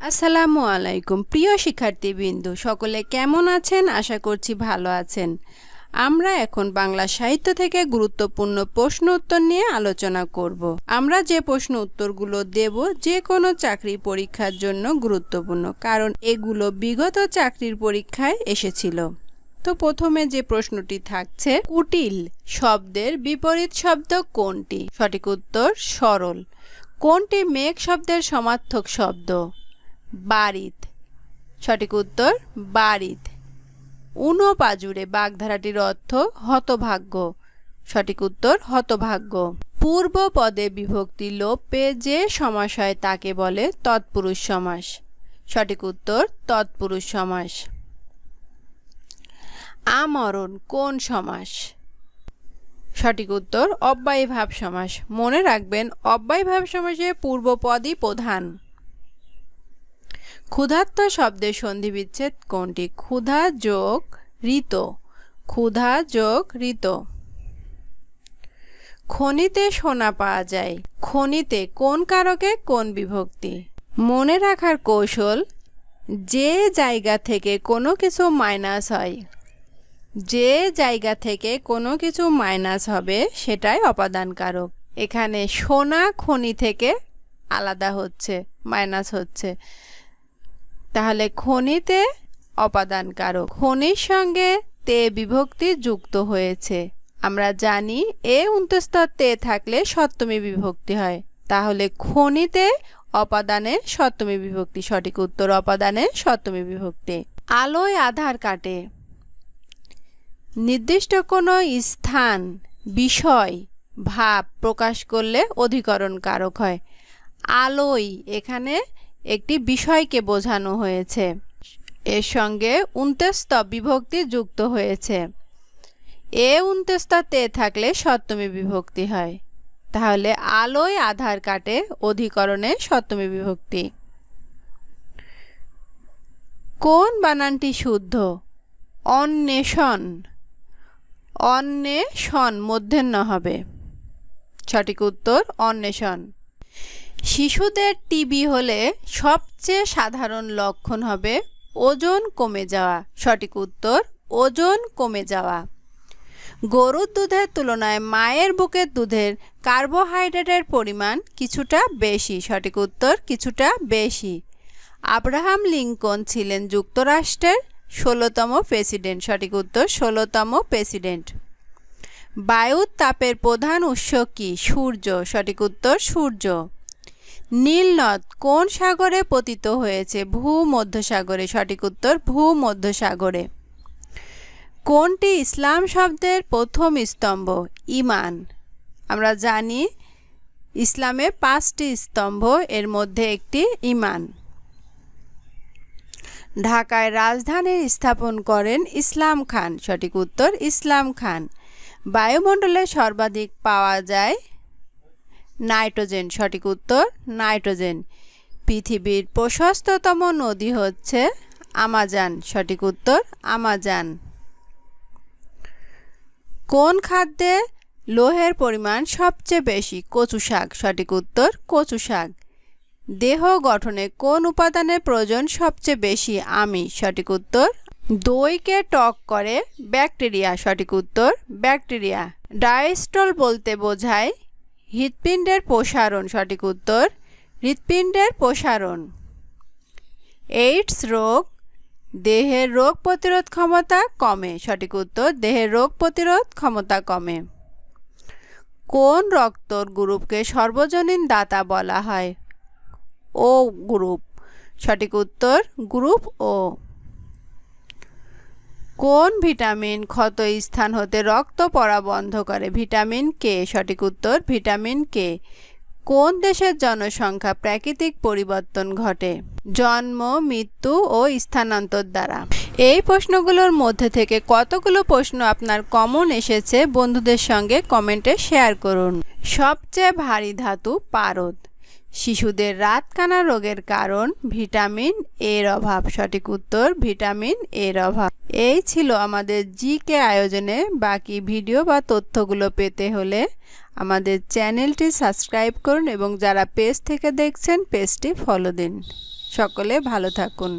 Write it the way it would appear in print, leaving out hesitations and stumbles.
আসসালামু আলাইকুম প্রিয় শিক্ষার্থীবৃন্দ, সকলে কেমন আছেন? আশা করছি ভালো আছেন। আমরা এখন বাংলা সাহিত্য থেকে গুরুত্বপূর্ণ প্রশ্ন উত্তর নিয়ে আলোচনা করব। আমরা যে প্রশ্ন উত্তরগুলো দেব যে কোনো চাকরি পরীক্ষার জন্য গুরুত্বপূর্ণ, কারণ এগুলো বিগত চাকরির পরীক্ষায় এসেছিল। তো প্রথমে যে প্রশ্নটি থাকছে, কুটিল শব্দের বিপরীত শব্দ কোনটি? সঠিক উত্তর সরল। কোনটি মেঘ শব্দের সমার্থক শব্দ? বারিত। সঠিক উত্তর বারিত। উনো পাজুরে বাগধারাটির অর্থ হতভাগ্য। সঠিক উত্তর হতভাগ্য। পূর্ব পদে বিভক্তি লোপ পেয়ে যে সমাস হয় তাকে বলে তৎপুরুষ সমাস। সঠিক উত্তর তৎপুরুষ সমাস। আমরণ কোন সমাস? সঠিক উত্তর অব্যয়ীভাব সমাস। মনে রাখবেন, অব্যয়ীভাব সমাসে পূর্বপদই প্রধান। ক্ষুধার্ত শব্দের সন্ধি বিচ্ছেদ কোনটি? ক্ষুধা যোগ ঋত। ক্ষুধা যোগ ঋত। খনিতে সোনা পাওয়া যায়। খনিতে কোন কারকে কোন বিভক্তি? মনে রাখার কৌশল, যে জায়গা থেকে কোনো কিছু মাইনাস হয়, যে জায়গা থেকে কোনো কিছু মাইনাস হবে সেটাই অপাদান কারক। এখানে সোনা খনি থেকে আলাদা হচ্ছে, মাইনাস হচ্ছে, তাহলে খনিতে অপাদান কারক। খনির সঙ্গে তে বিভক্তি যুক্ত হয়েছে। আমরা জানি এ অন্তঃস্থ তে থাকলে সপ্তমী বিভক্তি হয়, তাহলে খনিতে অপাদানে সপ্তমী বিভক্তি। সঠিক উত্তর অপাদানে সপ্তমী বিভক্তি। আলোয় আধার কাটে। নির্দিষ্ট কোনো স্থান, বিষয়, ভাব প্রকাশ করলে অধিকরণ কারক হয়। আলোয় এখানে একটি বিষয়কে বোঝানো হয়েছে, এর সঙ্গে উন্তস্থ বিভক্তি যুক্ত হয়েছে। এ উন্তস্থ তে থাকলে সপ্তমী বিভক্তি হয়, তাহলে আলোয় আধার কাটে অধিকরণে সপ্তমী বিভক্তি। কোন বানানটি শুদ্ধ? অন্বেষণ। অন্বেষণ মূর্ধন্য হবে। সঠিক উত্তর অন্বেষণ। শিশুদের টিবি হলে সবচেয়ে সাধারণ লক্ষণ হবে ওজন কমে যাওয়া। সঠিক উত্তর ওজন কমে যাওয়া। গরুর দুধের তুলনায় মায়ের বুকের দুধের কার্বোহাইড্রেটের পরিমাণ কিছুটা বেশি। সঠিক উত্তর কিছুটা বেশি। আব্রাহাম লিঙ্কন ছিলেন যুক্তরাষ্ট্রের 16তম প্রেসিডেন্ট। সঠিক উত্তর 16তম প্রেসিডেন্ট। বায়ুর তাপের প্রধান উৎস কি? সূর্য। সঠিক উত্তর সূর্য। নীলনদ কোন সাগরে পতিত হয়েছে? ভূমধ্যসাগরে। সঠিক উত্তর ভূমধ্যসাগরে। কোনটি ইসলাম শব্দের প্রথম স্তম্ভ? ঈমান। আমরা জানি ইসলামে 5টি স্তম্ভ, এর মধ্যে একটি ঈমান। ঢাকায় রাজধানী স্থাপন করেন ইসলাম খান। সঠিক উত্তর ইসলাম খান। বায়ুমণ্ডলে সর্বাধিক পাওয়া যায় নাইট্রোজেন। সঠিক উত্তর নাইট্রোজেন। পৃথিবীর প্রশস্ততম নদী হচ্ছে আমাজন। সঠিক উত্তর আমাজন। কোন খাদ্যে লোহের পরিমাণ সবচেয়ে বেশি? কচু শাক। সঠিক উত্তর কচু শাক। দেহ গঠনে কোন উপাদানের প্রয়োজন সবচেয়ে বেশি? আমিষ। সঠিক উত্তর দইকে টক করে ব্যাকটেরিয়া। সঠিক উত্তর ব্যাকটেরিয়া। ডায়াস্টল বলতে বোঝায় হৃৎপিণ্ডের প্রসারণ। সঠিক উত্তর হৃৎপিণ্ডের প্রসারণ। এইডস রোগ দেহের রোগ প্রতিরোধ ক্ষমতা কমে। সঠিক উত্তর দেহের রোগ প্রতিরোধ ক্ষমতা কমে। কোন রক্তর গ্রুপকে সর্বজনীন দাতা বলা হয়? ও গ্রুপ। সঠিক উত্তর গ্রুপ ও। কোন ভিটামিন ক্ষত স্থান হতে রক্ত পড়া বন্ধ করে? Vitamin K. সঠিক উত্তর ভিটামিন কে। কোন দেশের জনসংখ্যা প্রাকৃতিক পরিবর্তন ঘটে? জন্ম, মৃত্যু ও স্থানান্তর দ্বারা। এই প্রশ্নগুলোর মধ্যে থেকে কতগুলো প্রশ্ন আপনার কমন এসেছে বন্ধুদের সঙ্গে কমেন্টে শেয়ার করুন। সবচেয়ে ভারী ধাতু পারদ। শিশুদের রাতকানা রোগের কারণ? ভিটামিন এর অভাব। সঠিক উত্তর ভিটামিন এর অভাব। এই ছিল আমাদের জিকে আয়োজনে। বাকি ভিডিও বা তথ্যগুলো পেতে হলে আমাদের চ্যানেলটি সাবস্ক্রাইব করুন এবং যারা পেজ থেকে দেখছেন পেজটি ফলো দিন। সকলে ভালো থাকুন।